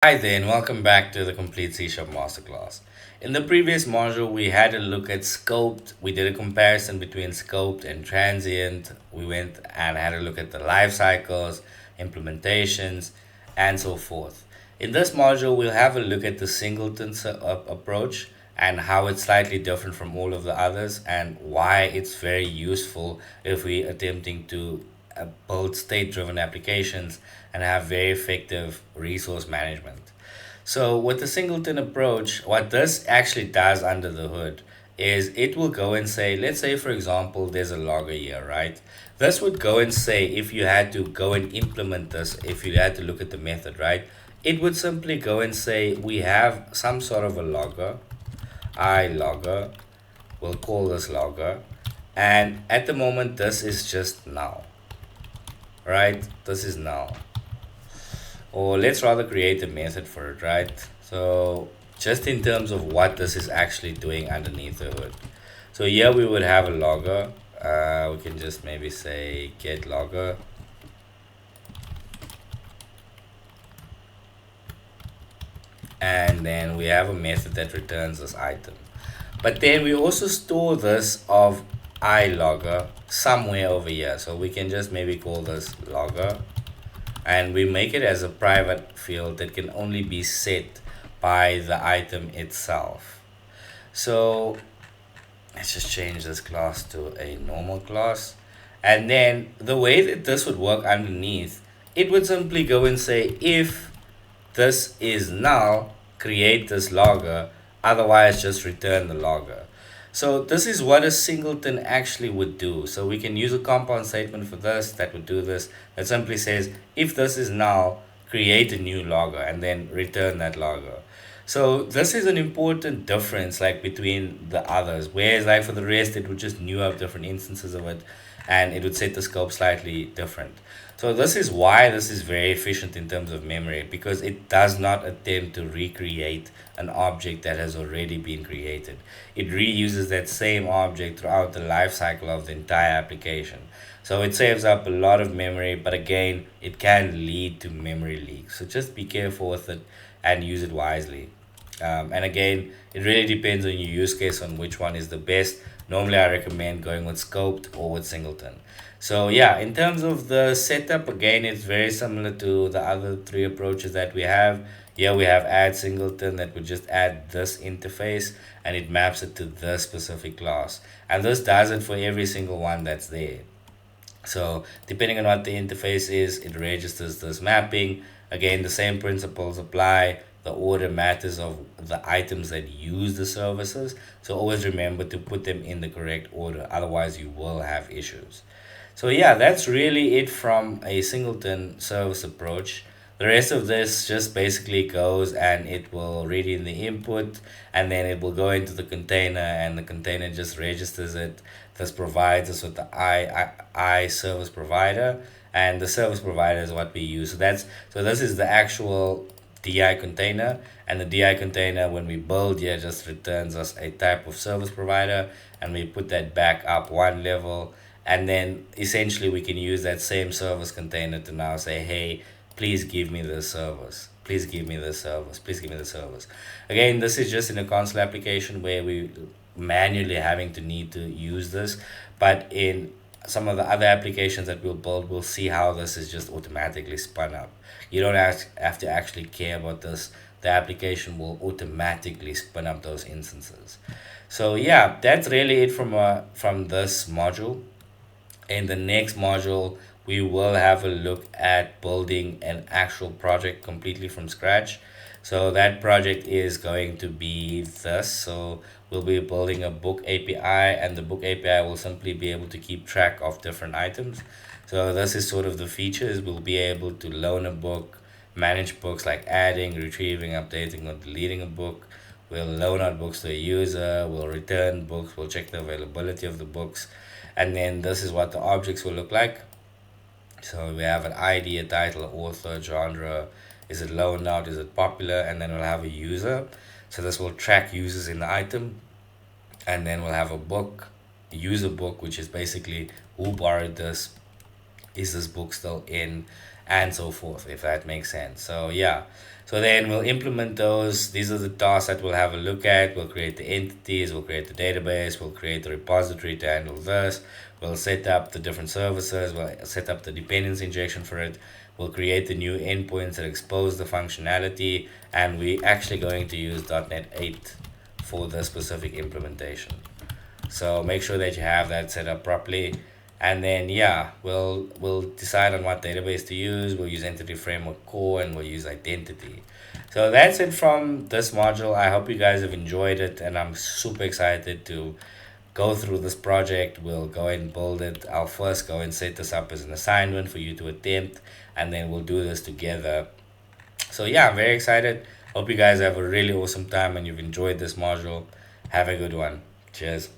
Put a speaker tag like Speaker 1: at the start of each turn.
Speaker 1: Hi there, and welcome back to the Complete C Sharp Masterclass. In the previous module, we had a look at scoped. We did a comparison between scoped and transient. We went and had a look at the life cycles, implementations, and so forth. In this module, we'll have a look at the singleton approach and how it's slightly different from all of the others and why it's very useful if we're attempting to build state-driven applications and have very effective resource management. So with the singleton approach, what this actually does under the hood is it will go and say, let's say for example, there's a logger here, right? This would go and say if you had to go and implement this, if you had to look at the method, right? It would simply go and say we have some sort of a logger, I logger, we'll call this logger, and at the moment this is just null, right? This is null. Or let's rather create a method for it, right? So just in terms of what this is actually doing underneath the hood. So here we would have a logger. We can just maybe say get logger. And then we have a method that returns this item. But then we also store this of iLogger somewhere over here. So we can just maybe call this logger, and we make it as a private field that can only be set by the item itself. So let's just change this class to a normal class. And then the way that this would work underneath, it would simply go and say if this is null, create this logger, otherwise just return the logger. So this is what a singleton actually would do. So we can use a compound statement for this that would do this. That simply says if this is null, create a new logger and then return that logger. So this is an important difference like between the others. Whereas like for the rest it would just new up different instances of it and it would set the scope slightly different. So this is why this is very efficient in terms of memory because it does not attempt to recreate an object that has already been created. It reuses that same object throughout the life cycle of the entire application. So it saves up a lot of memory, but again, it can lead to memory leaks. So just be careful with it and use it wisely. And again, it really depends on your use case on which one is the best. Normally, I recommend going with scoped or with singleton. So yeah, in terms of the setup, again, it's very similar to the other three approaches that we have. Here we have add singleton that would just add this interface and it maps it to this specific class. And this does it for every single one that's there. So depending on what the interface is, it registers this mapping. Again, the same principles apply. The order matters of the items that use the services. So always remember to put them in the correct order. Otherwise, you will have issues. So yeah, that's really it from a singleton service approach. The rest of this just basically goes and it will read in the input and then it will go into the container and the container just registers it. This provides us with the I service provider, and the service provider is what we use. So this is the actual DI container, and the DI container when we build here just returns us a type of service provider, and we put that back up one level, and then essentially we can use that same service container to now say, hey, please give me this service, please give me this service, please give me the service. Again, this is just in a console application where we manually having to need to use this, but in some of the other applications that we'll build, we'll see how this is just automatically spun up. You don't have to actually care about this. The application will automatically spin up those instances. So yeah, that's really it from this module. In the next module, we will have a look at building an actual project completely from scratch. So that project is going to be this. So we'll be building a book API, and the book API will simply be able to keep track of different items. So this is sort of the features. We'll be able to loan a book, manage books like adding, retrieving, updating, or deleting a book. We'll loan out books to a user, we'll return books, we'll check the availability of the books, and then this is what the objects will look like. So we have an ID, a title, author, genre, is it loaned out, is it popular, and then we'll have a user. So this will track users in the item, and then we'll have a book, user book, which is basically who borrowed this, is this book still in, and so forth, if that makes sense. So yeah, so then we'll implement those. These are the tasks that we'll have a look at. We'll create the entities, we'll create the database, we'll create the repository to handle this. We'll set up the different services, we'll set up the dependency injection for it. We'll create the new endpoints that expose the functionality, and we're actually going to use .NET 8 for this specific implementation. So make sure that you have that set up properly. And then yeah, we'll decide on what database to use. We'll use Entity Framework Core and we'll use Identity. So that's it from this module. I hope you guys have enjoyed it, and I'm super excited to go through this project. We'll go and build it. I'll first go and set this up as an assignment for you to attempt, and then we'll do this together. So yeah, I'm very excited. Hope you guys have a really awesome time and you've enjoyed this module. Have a good one. Cheers.